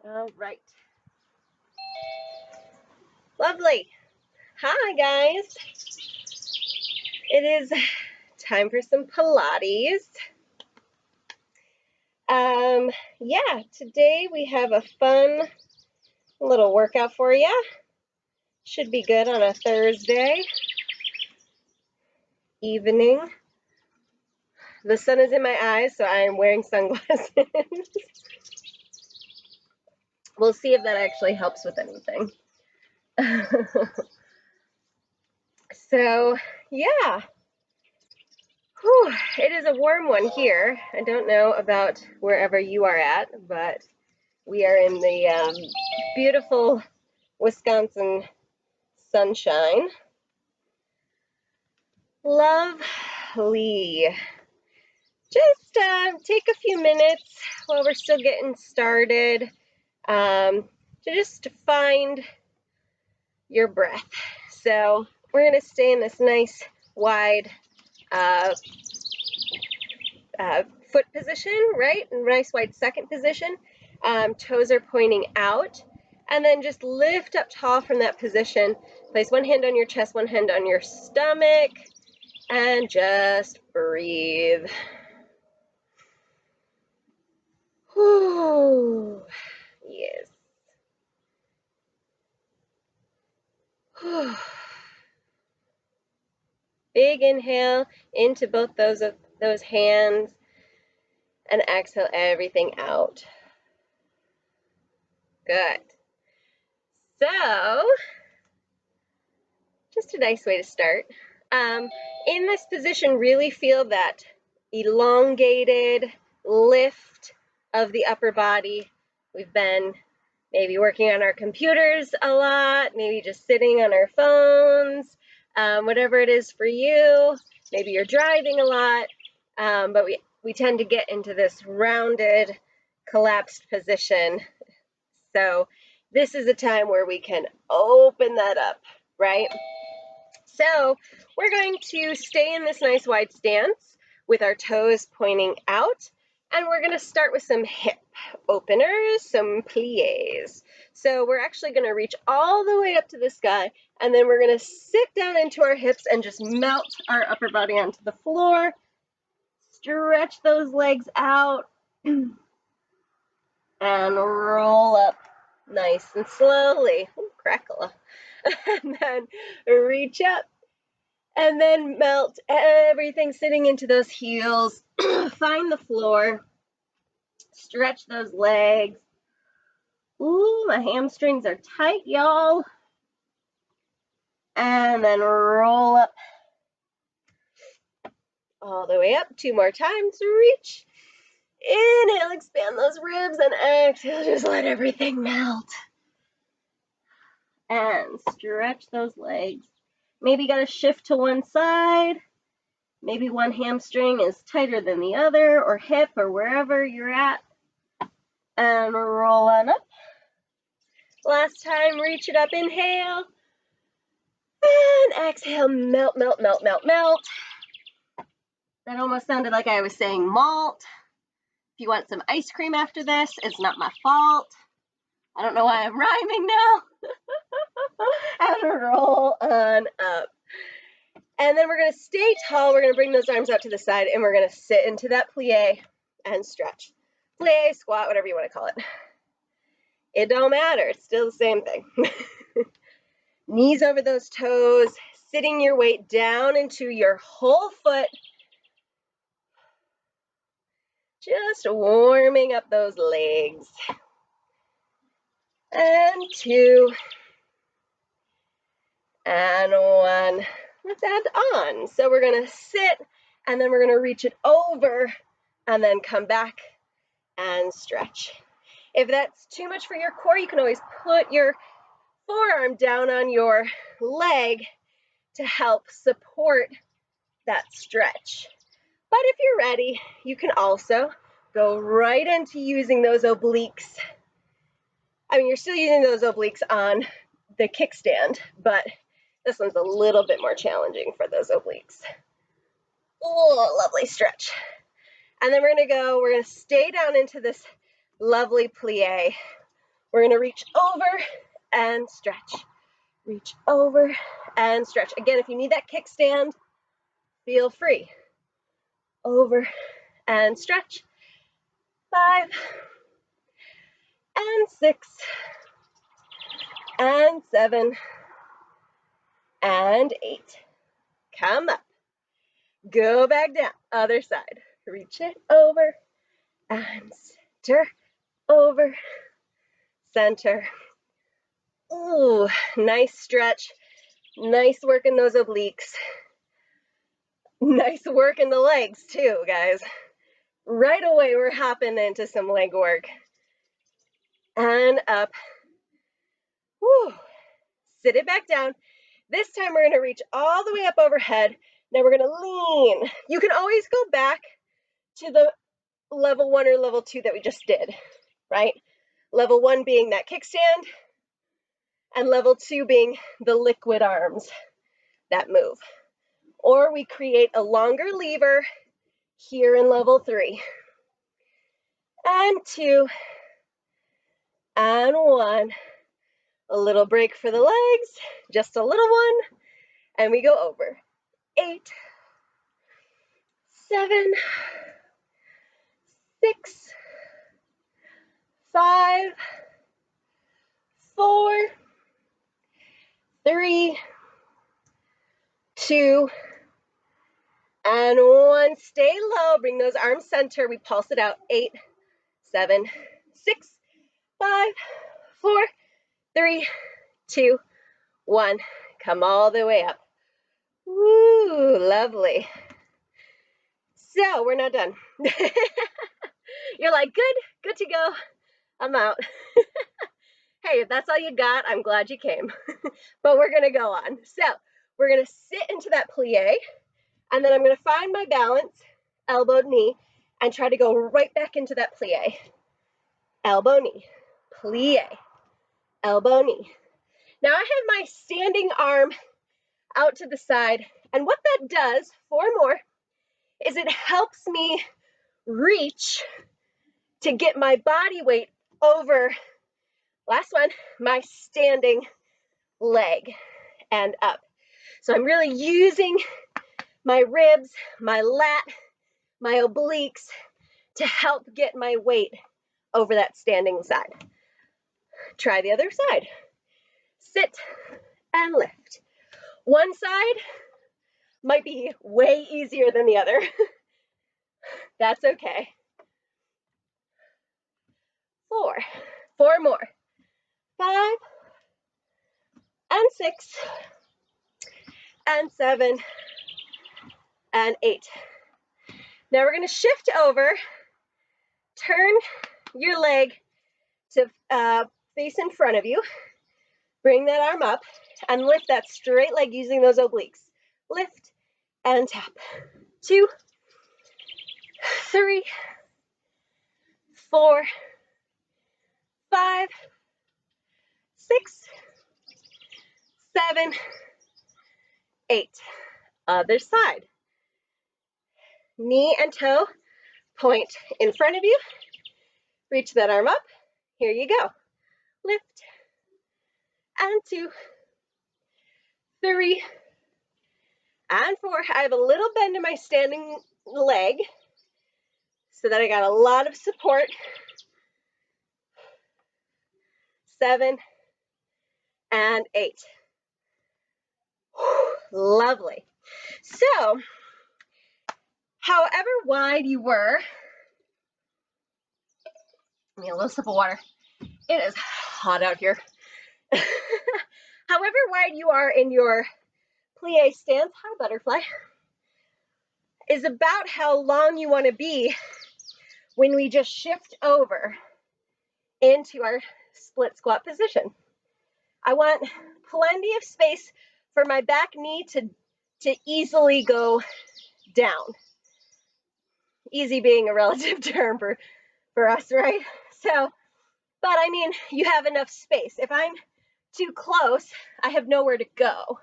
All right. Lovely. Hi, guys. It is time for some Pilates. Yeah, today we have a fun little workout for you. Should be good on a Thursday evening. The sun is in my eyes, so I am wearing sunglasses. We'll see if that actually helps with anything. So, yeah. Whew, it is a warm one here. I don't know about wherever you are at, but we are in the beautiful Wisconsin sunshine. Lovely. Just take a few minutes while we're still getting started to just find your breath. So we're going to stay in this nice wide foot position, right? Nice wide second position. Toes are pointing out. And then just lift up tall from that position. Place one hand on your chest, one hand on your stomach, and just breathe. Whew. Yes. Whew. Big inhale into both those hands, and exhale everything out. Good. So, just a nice way to start. In this position, really feel that elongated lift of the upper body. We've been maybe working on our computers a lot, maybe just sitting on our phones, whatever it is for you. Maybe you're driving a lot, but we tend to get into this rounded, collapsed position. So this is a time where we can open that up, right? So we're going to stay in this nice wide stance with our toes pointing out, and we're going to start with some hip openers, some plies. So we're actually going to reach all the way up to the sky, and then we're going to sit down into our hips and just melt our upper body onto the floor. Stretch those legs out and roll up nice and slowly. Ooh, crackle. And then reach up. And then melt everything sitting into those heels. Find the floor. Stretch those legs. Ooh, my hamstrings are tight, y'all. And then roll up. All the way up. 2 more times. Reach. Inhale, expand those ribs. And exhale, just let everything melt. And stretch those legs. Maybe got to shift to one side. Maybe one hamstring is tighter than the other, or hip, or wherever you're at. And roll on up. Last time, reach it up, inhale. And exhale, melt, melt, melt, melt, melt. That almost sounded like I was saying malt. If you want some ice cream after this, it's not my fault. I don't know why I'm rhyming now. And roll on up. And then we're going to stay tall. We're going to bring those arms out to the side, and we're going to sit into that plie and stretch. Plie, squat, whatever you want to call it. It don't matter. It's still the same thing. Knees over those toes, sitting your weight down into your whole foot. Just warming up those legs. And 2. And 1. Let's add on. So we're going to sit, and then we're going to reach it over, and then come back and stretch. If that's too much for your core, you can always put your forearm down on your leg to help support that stretch. But if you're ready, you can also go right into using those obliques. I mean, you're still using those obliques on the kickstand, but this one's a little bit more challenging for those obliques. Oh, lovely stretch. And then we're going to stay down into this lovely plie. We're gonna reach over and stretch. Reach over and stretch. Again, if you need that kickstand, feel free. Over and stretch. 5 and 6 and 7 and 8. Come up. Go back down. Other side. Reach it over and center. Over, center. Ooh, nice stretch. Nice work in those obliques. Nice work in the legs too, guys. Right away, we're hopping into some leg work. And up. Woo. Sit it back down. This time we're going to reach all the way up overhead. Now we're going to lean. You can always go back to the level 1 or level 2 that we just did, right? Level 1 being that kickstand, and level 2 being the liquid arms that move. Or we create a longer lever here in level 3. And 2, and 1. A little break for the legs, just a little one, and we go over. 8, 7, 6, 5, 4, 3, 2, and 1. Stay low, bring those arms center. We pulse it out. 8, 7, 6, 5, 4, 3, 2, 1. Come all the way up. Woo, lovely. So we're not done. You're like, good to go. I'm out. Hey, if that's all you got, I'm glad you came. But we're gonna go on. So we're gonna sit into that plie, and then I'm gonna find my balance, elbow, knee, and try to go right back into that plie. Elbow, knee, plie, elbow, knee. Now I have my standing arm out to the side, and what that does, 4 more, is it helps me reach to get my body weight over, last one, my standing leg and up. So I'm really using my ribs, my lat, my obliques to help get my weight over that standing side. Try the other side. Sit and lift. One side might be way easier than the other. That's okay. 4 more. 5 and 6 and 7 and 8. Now we're going to shift over, turn your leg to face in front of you, bring that arm up, and lift that straight leg using those obliques. Lift and tap. 2, 3, 4, 5, 6, 7, 8. Other side. Knee and toe point in front of you. Reach that arm up. Here you go. Lift. And 2, 3, and 4. I have a little bend in my standing leg so that I got a lot of support. 7 and 8. Lovely. So, however wide you were, give me a little sip of water. It is hot out here. However wide you are in your plie stance, hi butterfly, is about how long you want to be when we just shift over into our split squat position. I want plenty of space for my back knee to easily go down. Easy being a relative term for us, right? So, but I mean, you have enough space. If I'm too close, I have nowhere to go.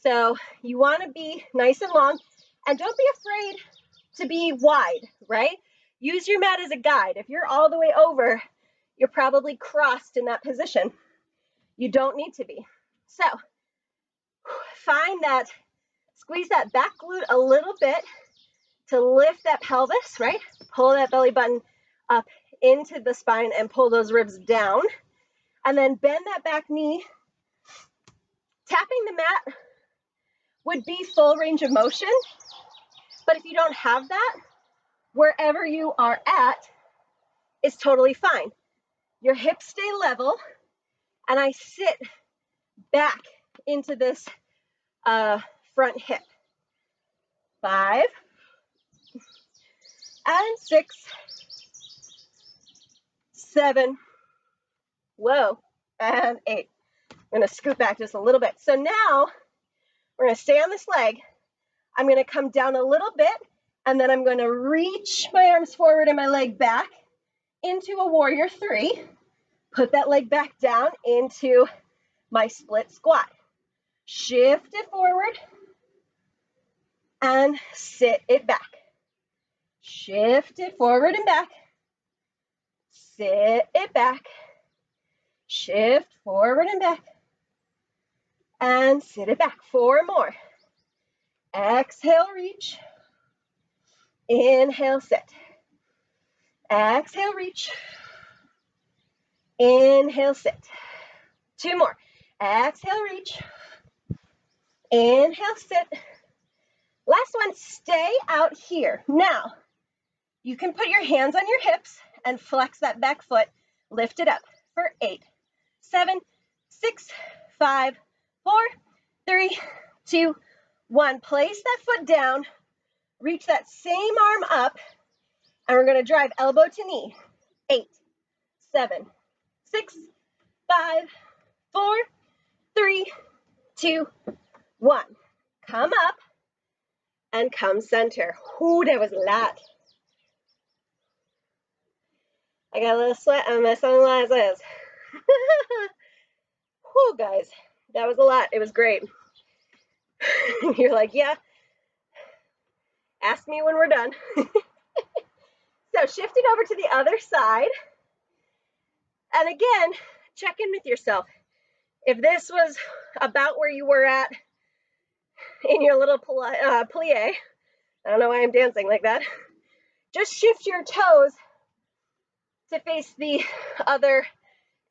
So you want to be nice and long, and don't be afraid to be wide, right? Use your mat as a guide. If you're all the way over, you're probably crossed in that position. You don't need to be. So find that, squeeze that back glute a little bit to lift that pelvis, right? Pull that belly button up into the spine and pull those ribs down. And then bend that back knee. Tapping the mat would be full range of motion, but if you don't have that, wherever you are at is totally fine. Your hips stay level, and I sit back into this front hip. 5 and 6, 7, whoa, and 8. I'm gonna scoot back just a little bit. So now we're gonna stay on this leg. I'm gonna come down a little bit, and then I'm gonna reach my arms forward and my leg back into a warrior 3. Put that leg back down into my split squat. Shift it forward and sit it back. Shift it forward and back. Sit it back. Shift forward and back. And sit it back. 4 more. Exhale, reach. Inhale, sit. Exhale, reach. Inhale, sit. 2 more. Exhale, reach. Inhale, sit. Last one, stay out here. Now, you can put your hands on your hips and flex that back foot. Lift it up for 8, 7, 6, 5, 4, 3, 2, 1. Place that foot down. Reach that same arm up, and we're going to drive elbow to knee. 8, 7, 6, 5, 4, 3, 2, 1. Come up and come center. Ooh, that was a lot. I got a little sweat on my sunglasses. Whew, guys, that was a lot. It was great. You're like, yeah, ask me when we're done. So shifting over to the other side. And again, check in with yourself. If this was about where you were at in your little plie, I don't know why I'm dancing like that. Just shift your toes to face the other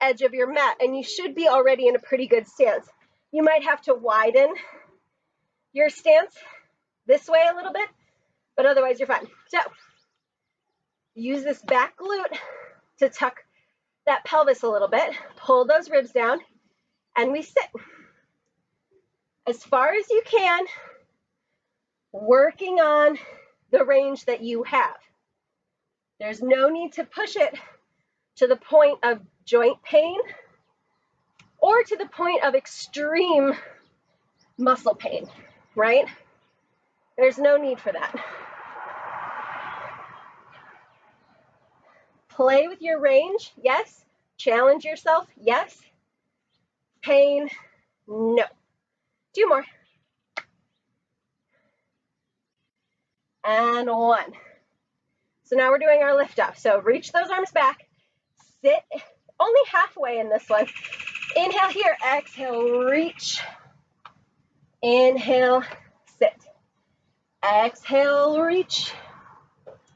edge of your mat, and you should be already in a pretty good stance. You might have to widen your stance this way a little bit, but otherwise you're fine. So use this back glute to tuck that pelvis a little bit, pull those ribs down, and we sit as far as you can, working on the range that you have. There's no need to push it to the point of joint pain or to the point of extreme muscle pain, right? There's no need for that. Play with your range, yes. Challenge yourself, yes. Pain, no. 2 more. And 1. So now we're doing our lift up. So reach those arms back. Sit only halfway in this one. Inhale here, exhale, reach. Inhale, sit. Exhale, reach.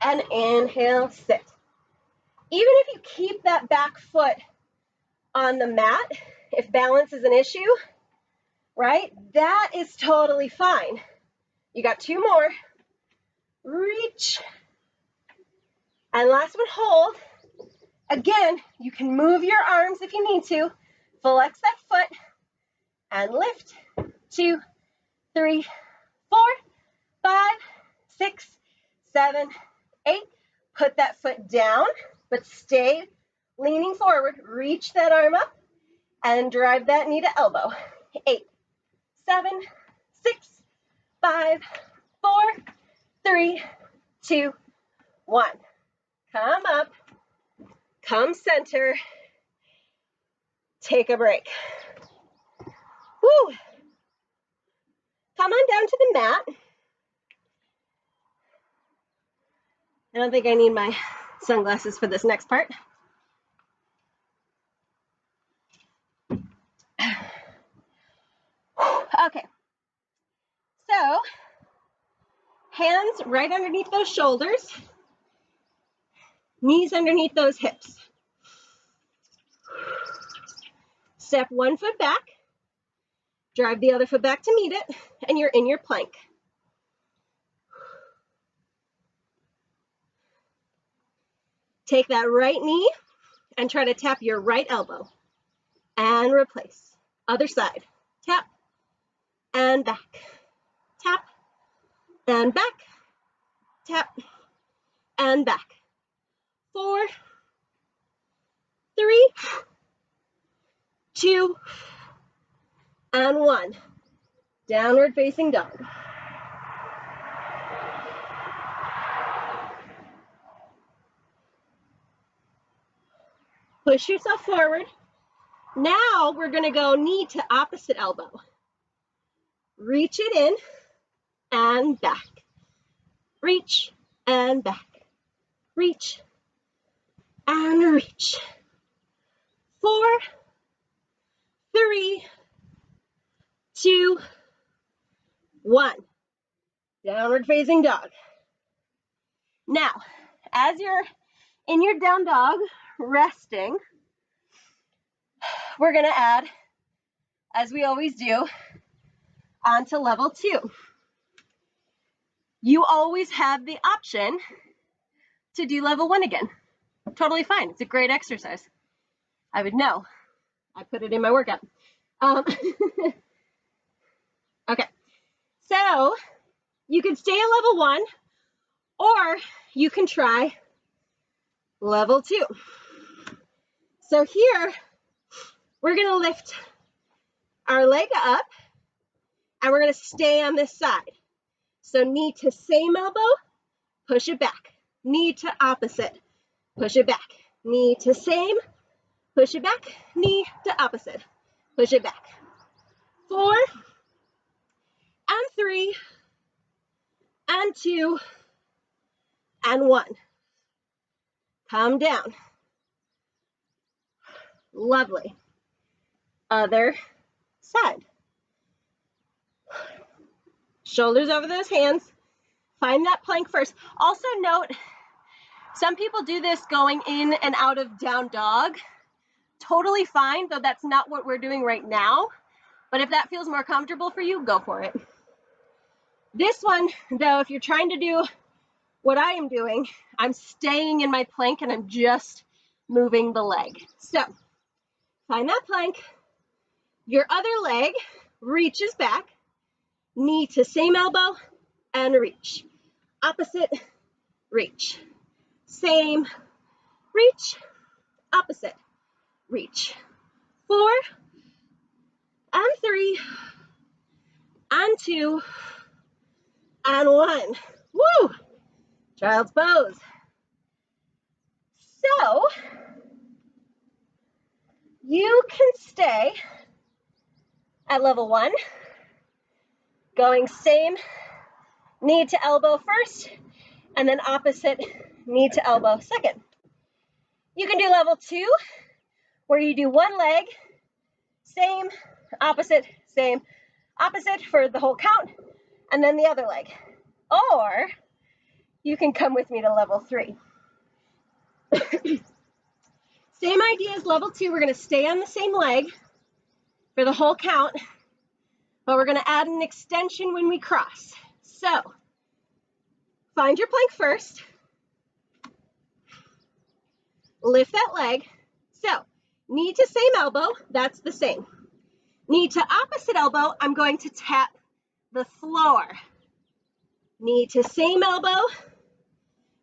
And inhale, sit. Even if you keep that back foot on the mat, if balance is an issue, right, that is totally fine. You got 2 more. Reach. And last one, hold. Again, you can move your arms if you need to. Flex that foot and lift. 2, 3, 4, 5, 6, 7, 8. Put that foot down, but stay leaning forward. Reach that arm up and drive that knee to elbow. 8, 7, 6, 5, 4, 3, 2, 1. Come up, come center, take a break. Woo! Come on down to the mat. I don't think I need my sunglasses for this next part. right underneath those shoulders, knees underneath those hips. Step one foot back, drive the other foot back to meet it, and you're in your plank. Take that right knee and try to tap your right elbow and replace. Other side, tap and back, tap and back, tap and back. 4, 3, 2, and 1. Downward facing dog. Push yourself forward. Now we're going to go knee to opposite elbow. Reach it in and back. Reach and back. Reach and reach. 4, 3, 2, 1. Downward facing dog. Now, as you're in your down dog, resting, we're going to add, as we always do, onto level 2. You always have the option to do level 1 again. Totally fine. It's a great exercise. I would know. I put it in my workout. Okay. So you can stay at level 1, or you can try level 2. So here, we're going to lift our leg up, and we're going to stay on this side. So knee to same elbow, push it back. Knee to opposite, push it back. Knee to same, push it back. Knee to opposite, push it back. 4, and 3, and 2, and 1. Calm down. Lovely. Other side. Shoulders over those hands. Find that plank first. Also note, some people do this going in and out of down dog. Totally fine, though that's not what we're doing right now. But if that feels more comfortable for you, go for it. This one, though, if you're trying to do what I am doing, I'm staying in my plank and I'm just moving the leg. So, find that plank. Your other leg reaches back. Knee to same elbow and reach. Opposite, reach. Same, reach. Opposite, reach. 4, and 3, and 2, and 1. Woo! Child's pose. So, you can stay at level 1, going same knee to elbow first, and then opposite knee to elbow second. You can do level 2, where you do one leg, same, opposite, same, opposite for the whole count, and then the other leg. Or you can come with me to level 3. Same idea as level 2. We're going to stay on the same leg for the whole count, but we're going to add an extension when we cross. So, find your plank first. Lift that leg. So, knee to same elbow, that's the same. Knee to opposite elbow, I'm going to tap the floor. Knee to same elbow,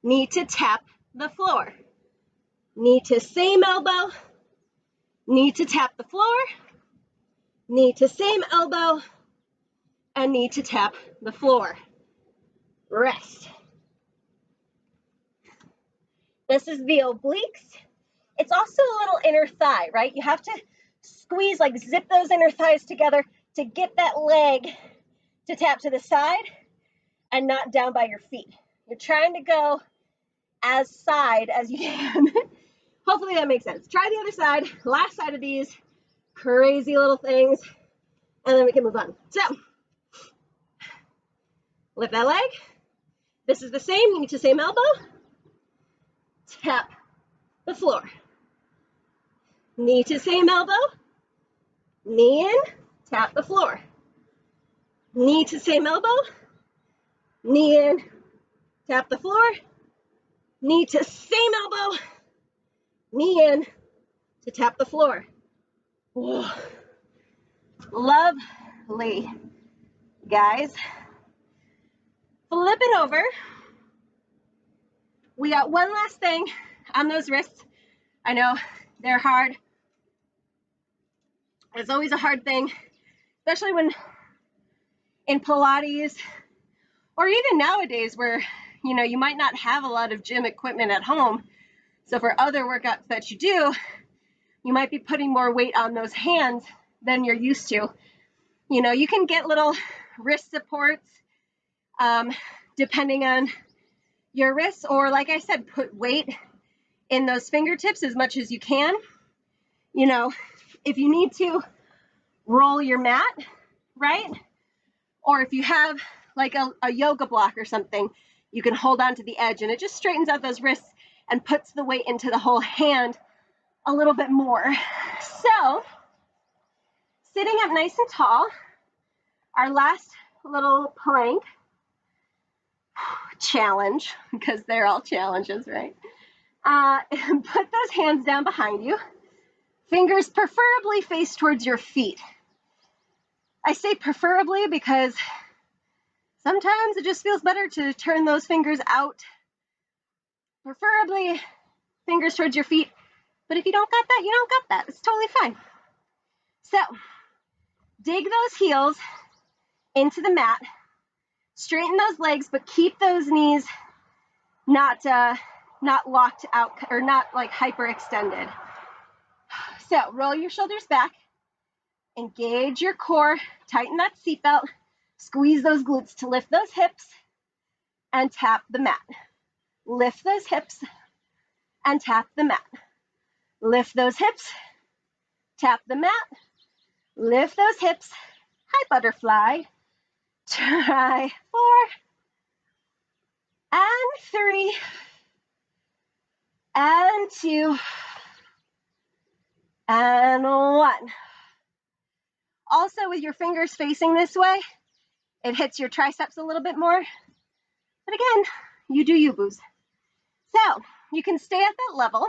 knee to tap the floor. Knee to same elbow, knee to tap the floor, knee to same elbow, and knee to tap the floor. Rest. This is the obliques. It's also a little inner thigh, right? You have to squeeze, like zip those inner thighs together to get that leg to tap to the side and not down by your feet. You're trying to go as side as you can. Hopefully that makes sense. Try the other side, last side of these crazy little things, and then we can move on. So, lift that leg, This is the same, knee to same elbow, tap the floor. Knee to same elbow, knee in, tap the floor. Knee to same elbow, knee in, tap the floor. Knee to same elbow, knee in to tap the floor. Whoa. Lovely. Guys, flip it over. We got one last thing on those wrists. I know they're hard. It's always a hard thing, especially when in Pilates, or even nowadays where, you know, you might not have a lot of gym equipment at home. So for other workouts that you do, you might be putting more weight on those hands than you're used to. You know, you can get little wrist supports depending on your wrists, or like I said, put weight in those fingertips as much as you can. You know, if you need to, roll your mat, right? Or if you have like a yoga block or something, you can hold on to the edge, and it just straightens out those wrists and puts the weight into the whole hand a little bit more. So, sitting up nice and tall, our last little plank challenge, because they're all challenges, right? Put those hands down behind you. Fingers preferably face towards your feet. I say preferably because sometimes it just feels better to turn those fingers out. Preferably fingers towards your feet. But if you don't got that, you don't got that. It's totally fine. So, dig those heels into the mat. Straighten those legs, but keep those knees not locked out or not like hyperextended. So, roll your shoulders back. Engage your core. Tighten that seatbelt. Squeeze those glutes to lift those hips and tap the mat. Lift those hips and tap the mat. Lift those hips, tap the mat. Lift those hips. High butterfly. Try 4 and 3 and 2 and 1. Also, with your fingers facing this way, it hits your triceps a little bit more. But again, you do you, boos. So, you can stay at that level,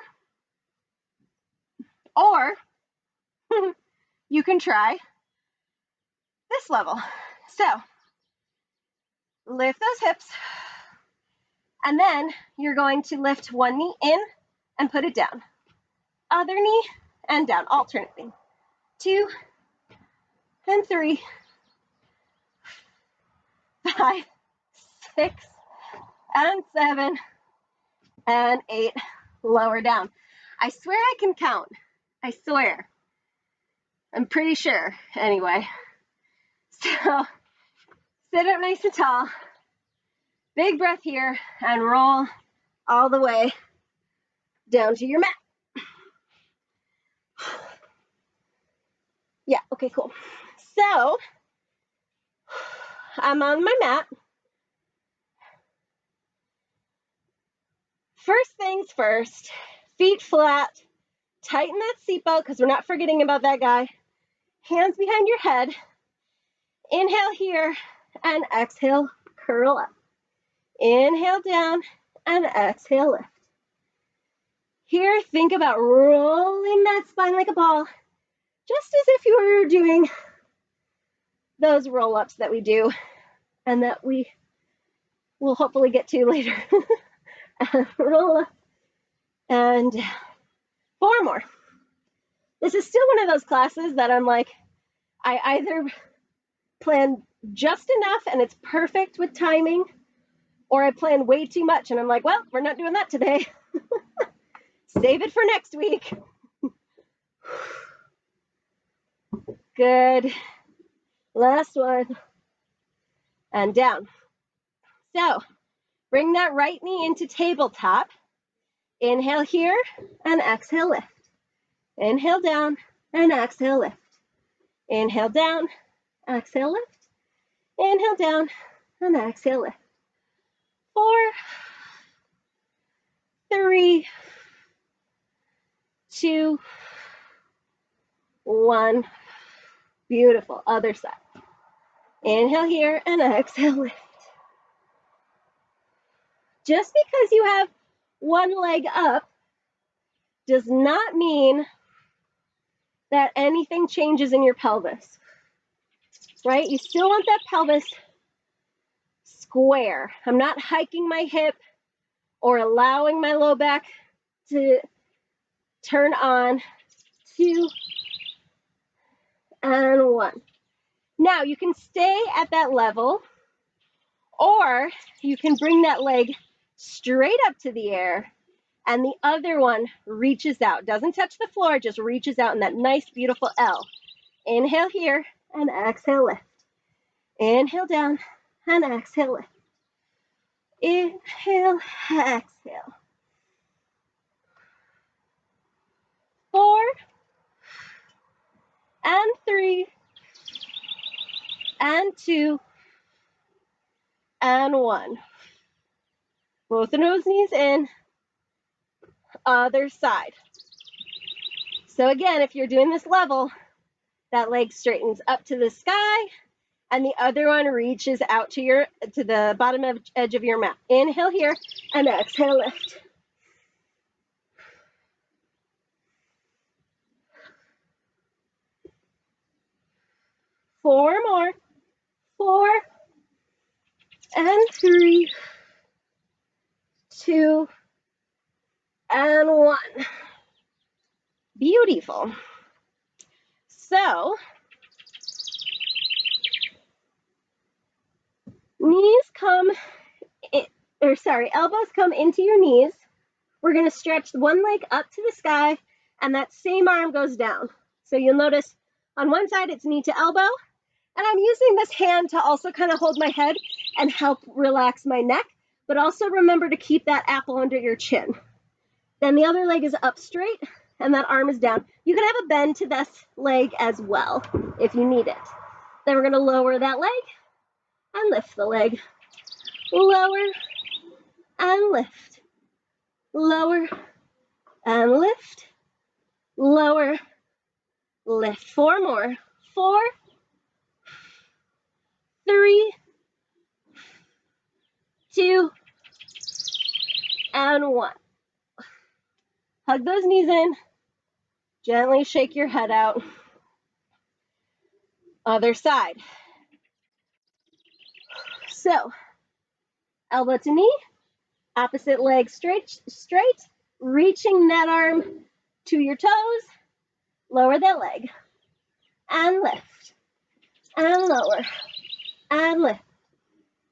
or you can try this level. So, lift those hips, and then you're going to lift one knee in and put it down. Other knee and down, alternating. 2 and 3, 5, 6, and 7, and 8. Lower down. I swear I can count. I swear. I'm pretty sure, anyway. So, sit up nice and tall. Big breath here, and roll all the way down to your mat. Yeah, okay, cool. So, I'm on my mat. First things first, feet flat. Tighten that seatbelt because we're not forgetting about that guy. Hands behind your head. Inhale here and exhale, curl up. Inhale down and exhale, lift. Here, think about rolling that spine like a ball, just as if you were doing those roll-ups that we do and that we will hopefully get to later. Roll up and 4 more. This is still one of those classes that I'm like, I either plan just enough and it's perfect with timing, or I plan way too much and I'm like, well, we're not doing that today. Save it for next week. Good. Last one. And down. So, bring that right knee into tabletop. Inhale here and exhale, lift. Inhale down and exhale, lift. Inhale down, exhale, lift. Inhale down and exhale, lift. 4, 3, 2, 1. Beautiful. Other side. Inhale here and exhale, lift. Just because you have one leg up does not mean that anything changes in your pelvis, right? You still want that pelvis square. I'm not hiking my hip or allowing my low back to turn on. 2 and 1. Now you can stay at that level, or you can bring that leg straight up to the air and the other one reaches out. Doesn't touch the floor, just reaches out in that nice, beautiful L. Inhale here and exhale, lift. Inhale down and exhale, lift. Inhale, exhale. 4 and 3 and 2 and 1. Both of those knees in. Other side. So again, if you're doing this level, that leg straightens up to the sky and the other one reaches out to the bottom edge of your mat. Inhale here and exhale, lift. Four more. 4 and 3, 2 and 1. Beautiful. So, elbows come into your knees. We're going to stretch one leg up to the sky, and that same arm goes down. So you'll notice on one side it's knee to elbow, and I'm using this hand to also kind of hold my head and help relax my neck, but also remember to keep that apple under your chin. Then the other leg is up straight, and that arm is down. You can have a bend to this leg as well if you need it. Then we're going to lower that leg and lift the leg. Lower and lift. Lower and lift. Lower, lift. 4 more. 4, 3, 2, and 1. Hug those knees in. Gently shake your head out. Other side. So, elbow to knee, opposite leg straight, reaching that arm to your toes, lower that leg, and lift, and lower, and lift,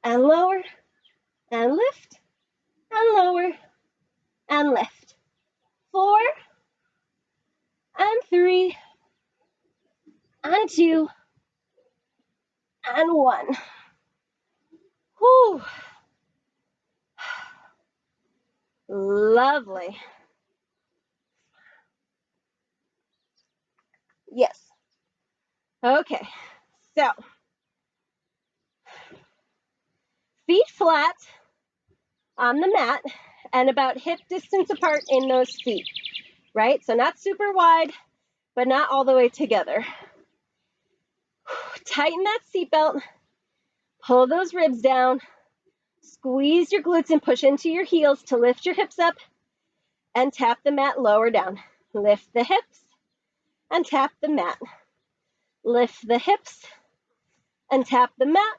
and lower, and lift, and lower, and lift. 4, and 3, and 2, and 1. Whew. Lovely. Yes. Okay. So, feet flat on the mat and about hip distance apart in those feet, right? So not super wide, but not all the way together. Tighten that seatbelt, pull those ribs down, squeeze your glutes and push into your heels to lift your hips up and tap the mat lower down. Lift the hips and tap the mat. Lift the hips and tap the mat.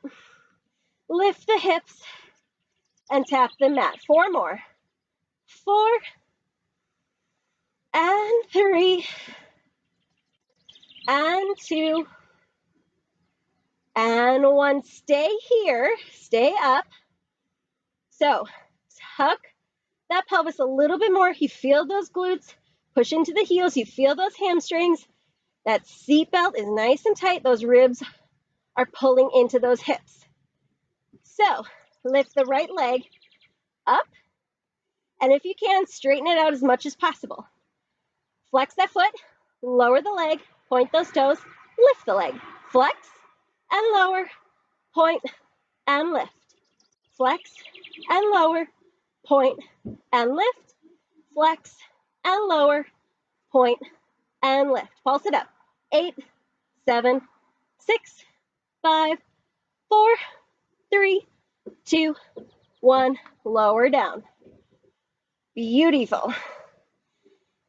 Lift the hips and tap the mat. 4 more. 4 and 3 and 2 and 1. Stay here. Stay up. So tuck that pelvis a little bit more. You feel those glutes. Push into the heels. You feel those hamstrings. That seat belt is nice and tight. Those ribs are pulling into those hips. So lift the right leg up. And if you can, straighten it out as much as possible. Flex that foot. Lower the leg. Point those toes. Lift the leg. Flex and lower. Point and lift. flex and lower, point and lift, flex and lower, point and lift. Pulse it up. 8, 7, 6, 5, 4, 3, 2, 1. Lower down. Beautiful.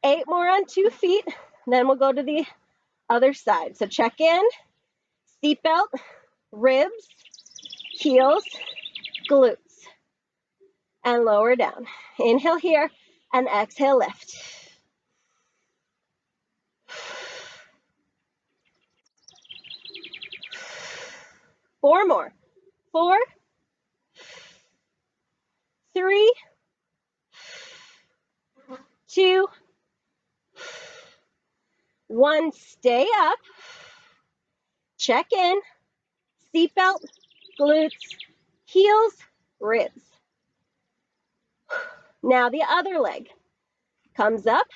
8 more on 2 feet. Then we'll go to the other side. So check in, seatbelt, ribs, heels, glutes, and lower down. Inhale here and exhale, lift. Four more. 4, 3, 2, 1. Stay up. Check in, seatbelt, glutes, heels, ribs. Now the other leg comes up,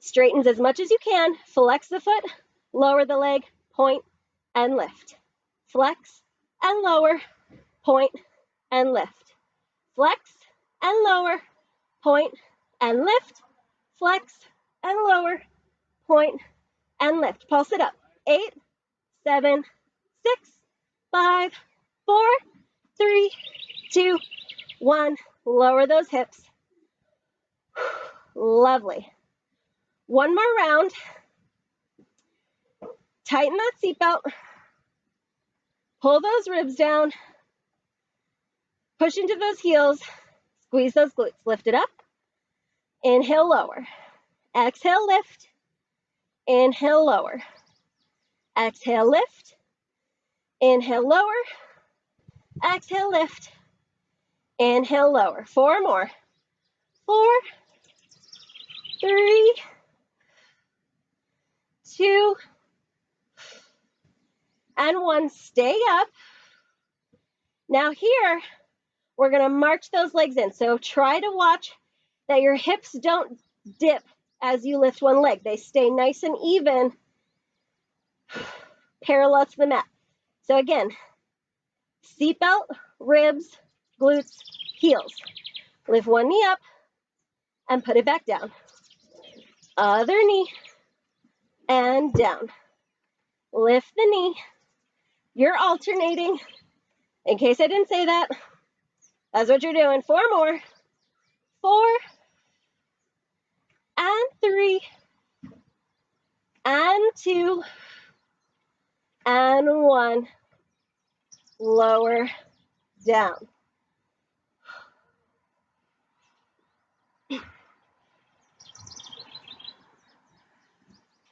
straightens as much as you can, flex the foot, lower the leg, point and lift. Flex and lower, point and lift. Flex and lower, point and lift. Flex and lower, point and lift. Pulse it up. 8, 7, 6, 5, 4, 3, 2, 1. Lower those hips. Lovely. One more round. Tighten that seatbelt. Pull those ribs down. Push into those heels. Squeeze those glutes. Lift it up. Inhale, lower. Exhale, lift. Inhale, lower. Exhale, lift. Inhale, lower. Exhale, lift. Inhale, lower. 4 more. 4, 3, 2, and 1. Stay up. Now here, we're going to march those legs in. So try to watch that your hips don't dip as you lift one leg. They stay nice and even, parallel to the mat. So again, seatbelt, ribs, glutes, heels. Lift one knee up and put it back down. Other knee and down. Lift the knee. You're alternating. In case I didn't say that, that's what you're doing. 4 more. 4 and 3 and 2 and 1. Lower down.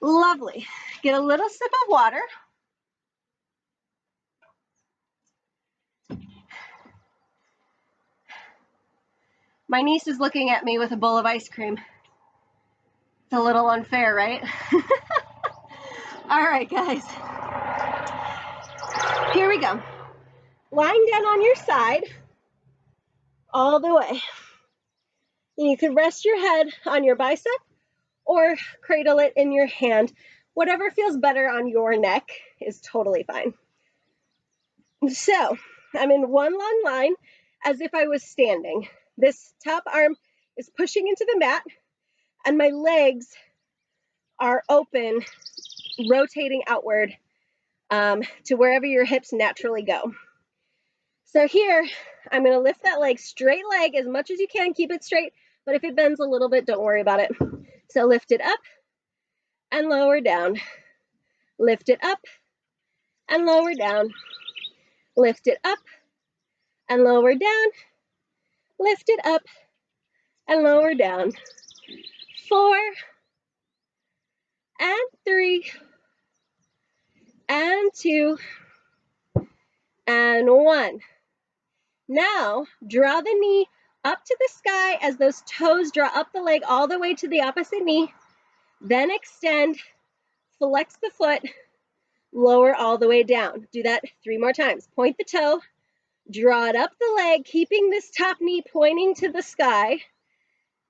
Lovely. Get a little sip of water. My niece is looking at me with a bowl of ice cream. It's a little unfair, right? All right, guys. Here we go. Lying down on your side, all the way. And you could rest your head on your bicep or cradle it in your hand. Whatever feels better on your neck is totally fine. So I'm in one long line as if I was standing. This top arm is pushing into the mat and my legs are open, rotating outward to wherever your hips naturally go. So here, I'm going to lift that leg, straight leg as much as you can, keep it straight, but if it bends a little bit, don't worry about it. So lift it up and lower down. Lift it up and lower down. Lift it up and lower down. Lift it up and lower down. 4 and 3 and 2 and 1. Now draw the knee up to the sky as those toes draw up the leg all the way to the opposite knee. Then extend, flex the foot, lower all the way down. Do that 3 more times. Point the toe, draw it up the leg, keeping this top knee pointing to the sky.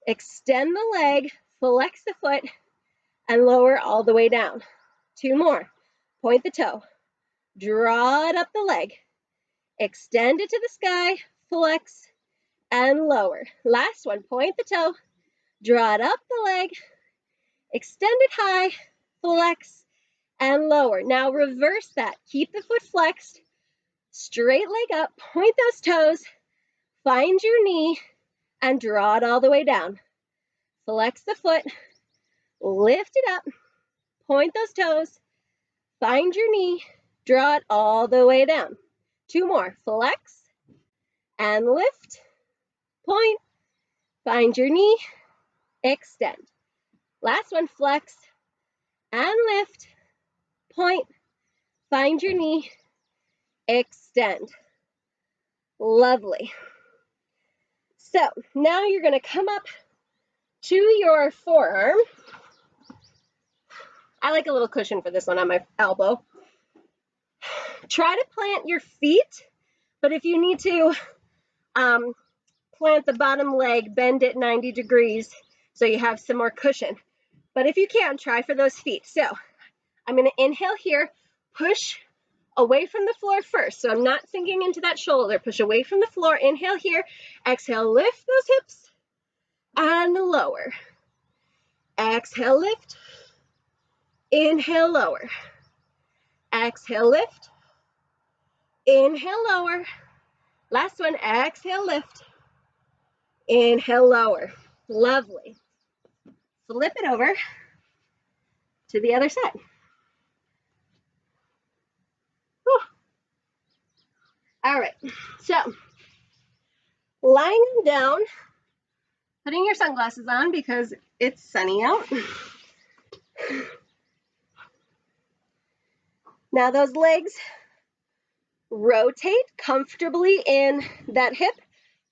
Extend the leg, flex the foot, and lower all the way down. 2 more. Point the toe, draw it up the leg, extend it to the sky, flex, and lower. Last one, point the toe, draw it up the leg, extend it high, flex, and lower. Now reverse that. Keep the foot flexed, straight leg up, point those toes, find your knee, and draw it all the way down. Flex the foot, lift it up, point those toes, find your knee, draw it all the way down. 2 more. Flex and lift, point, find your knee, extend. Last one, flex and lift, point, find your knee, extend. Lovely. So now you're going to come up to your forearm. I like a little cushion for this one on my elbow. Try to plant your feet, but if you need to plant the bottom leg, bend it 90 degrees so you have some more cushion. But if you can, try for those feet. So I'm going to inhale here, push away from the floor first. So I'm not sinking into that shoulder. Push away from the floor. Inhale here. Exhale, lift those hips and lower. Exhale, lift. Inhale, lower. Exhale, lift. Inhale, lower. Last one. Exhale, lift. Inhale, lower. Lovely. Flip it over to the other side. Whew. All right. So lying down, putting your sunglasses on because it's sunny out. Now those legs rotate comfortably in that hip.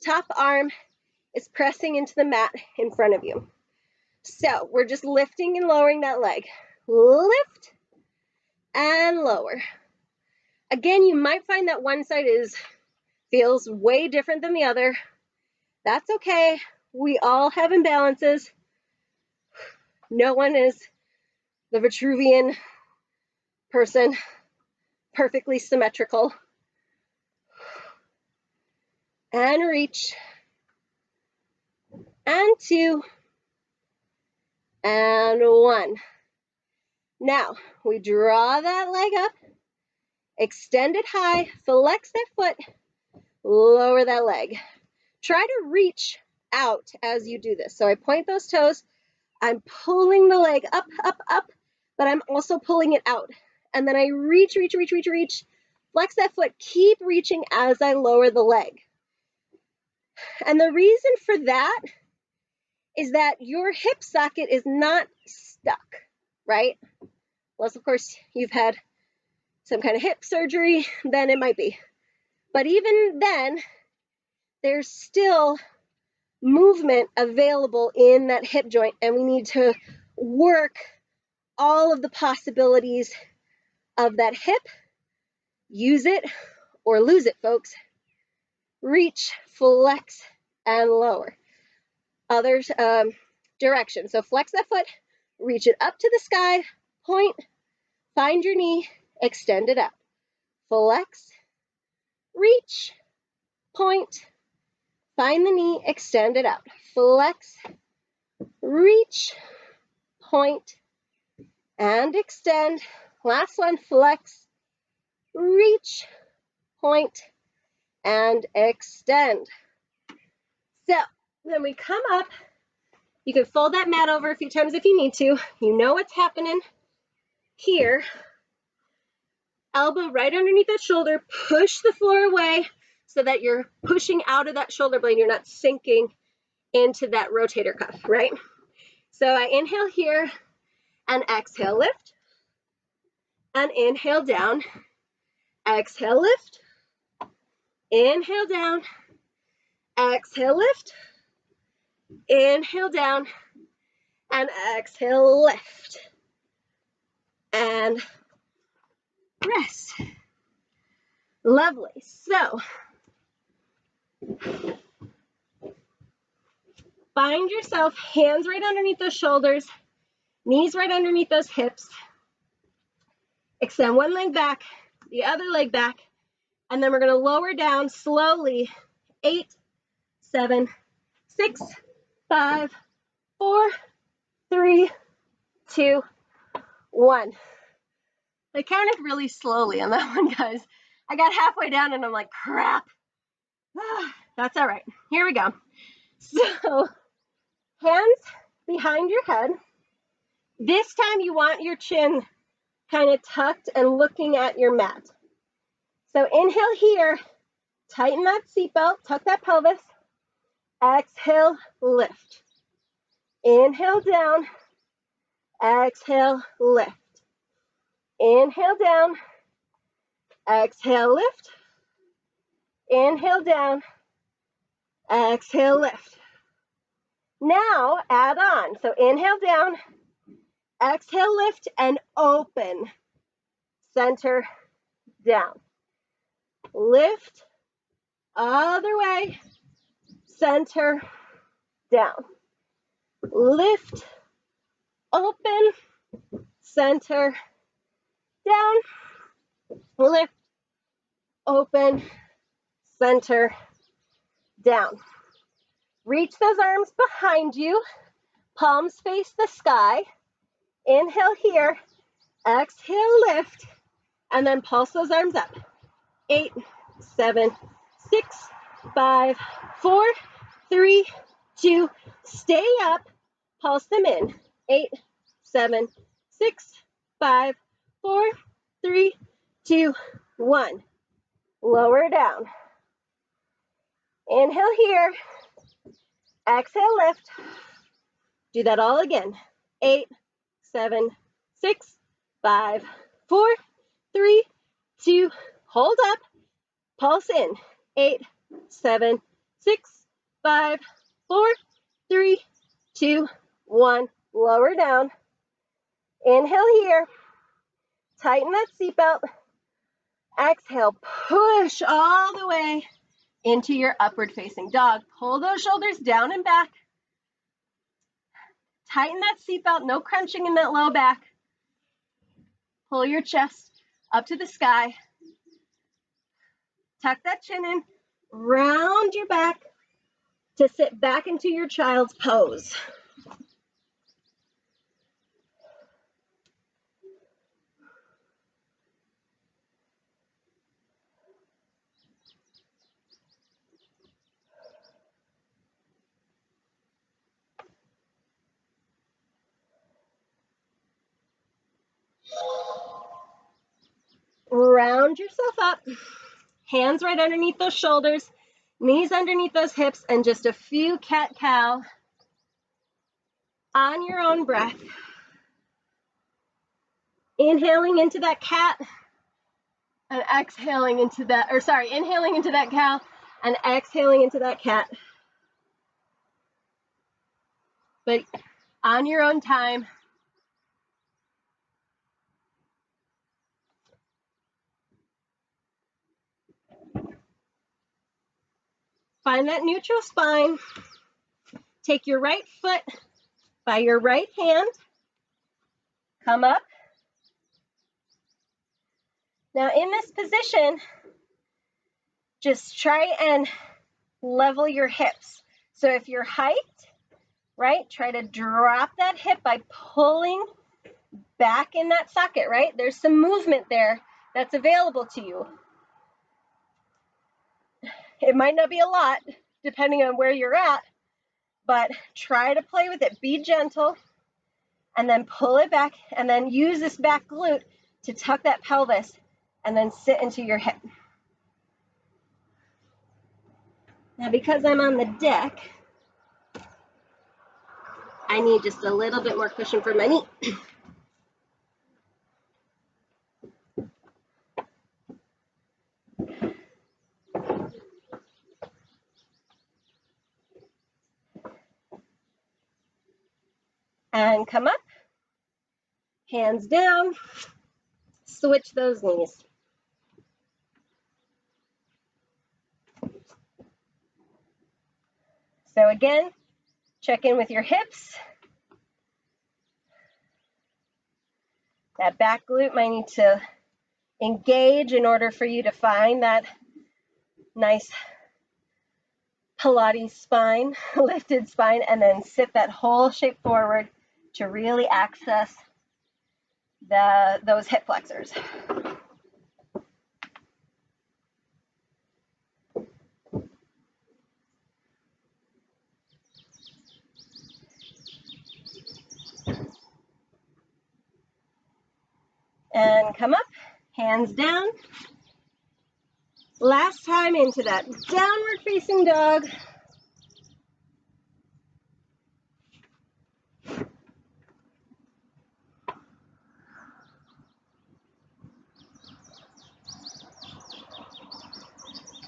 Top arm is pressing into the mat in front of you. So we're just lifting and lowering that leg. Lift and lower. Again, you might find that one side feels way different than the other. That's okay. We all have imbalances. No one is the Vitruvian person, perfectly symmetrical. And reach. And 2. And 1. Now, we draw that leg up, extend it high, flex that foot, lower that leg. Try to reach out as you do this. So I point those toes, I'm pulling the leg up, up, up, but I'm also pulling it out. And then I reach, reach, reach, reach, reach, flex that foot, keep reaching as I lower the leg. And the reason for that is that your hip socket is not stuck, right? Unless, of course, you've had some kind of hip surgery, then it might be. But even then, there's still movement available in that hip joint, and we need to work all of the possibilities of that hip. Use it or lose it, folks. Reach, flex, and lower. Other direction. So flex that foot, reach it up to the sky, point, find your knee, extend it out. Flex, reach, point, find the knee, extend it out. Flex, reach, point, and extend. Last one, flex, reach, point, and extend. So then we come up. You can fold that mat over a few times if you need to. You know what's happening here. Elbow right underneath that shoulder. Push the floor away so that you're pushing out of that shoulder blade. You're not sinking into that rotator cuff, right? So I inhale here and exhale, lift. And inhale down. Exhale, lift. Inhale down. Exhale, lift. Inhale down. And exhale, lift. And rest. Lovely. So find yourself hands right underneath those shoulders, knees right underneath those hips. Extend one leg back, the other leg back, And then we're going to lower down slowly. 8, 7, 6, 5, 4, 3, 2, 1. I counted really slowly on that one, guys. I got halfway down and I'm like, crap. That's all right. Here we go. So, hands behind your head. This time you want your chin kind of tucked and looking at your mat. So inhale here, tighten that seatbelt, tuck that pelvis. Exhale, lift. Inhale down, exhale, lift. Inhale down, exhale, lift. Inhale down, exhale, lift. Now add on. So inhale down, exhale, lift, and open. Center down. Lift, other way, center down. Lift, open, center down. Lift, open, center down. Reach those arms behind you. Palms face the sky. Inhale here. Exhale, lift. And then pulse those arms up. 8, 7, 6, 5, 4, 3, 2. Stay up. Pulse them in. 8, 7, 6, 5, 4, 3, 2, 1. Lower down. Inhale here. Exhale, lift. Do that all again. 8, 7, 6, 5, 4, 3, 2. Hold up. Pulse in. 8, 7, 6, 5, 4, 3, 2, 1. Lower down. Inhale here. Tighten that seatbelt. Exhale. Push all the way into your upward facing dog. Pull those shoulders down and back. Tighten that seatbelt. No crunching in that low back. Pull your chest up to the sky. Tuck that chin in. Round your back to sit back into your child's pose. Round yourself up. Hands right underneath those shoulders. Knees underneath those hips. And just a few cat-cow on your own breath. Inhaling into that cat. And exhaling into that, inhaling into that cow. And exhaling into that cat. But on your own time. Find that neutral spine. Take your right foot by your right hand. Come up. Now in this position, just try and level your hips. So if you're hiked, right, try to drop that hip by pulling back in that socket, right? There's some movement there that's available to you. It might not be a lot, depending on where you're at, but try to play with it. Be gentle, and then pull it back, and then use this back glute to tuck that pelvis, and then sit into your hip. Now, because I'm on the deck, I need just a little bit more cushion for my knee. And come up, hands down, switch those knees. So again, check in with your hips. That back glute might need to engage in order for you to find that Nice Pilates spine, lifted spine, and then sit that whole shape forward to really access those hip flexors. And come up, hands down. Last time into that downward facing dog.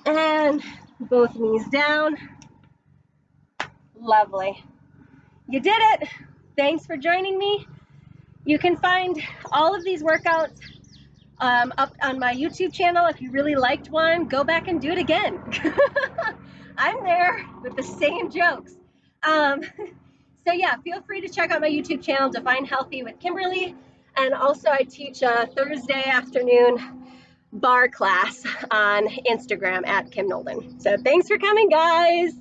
And both knees down. Lovely. You did it. Thanks for joining me. You can find all of these workouts up on my YouTube channel. If you really liked one, go back and do it again. I'm there with the same jokes. So yeah, feel free to check out my YouTube channel, Define Healthy with Kimberly. And also I teach a Thursday afternoon bar class on Instagram at Kim Nolden. So thanks for coming, guys.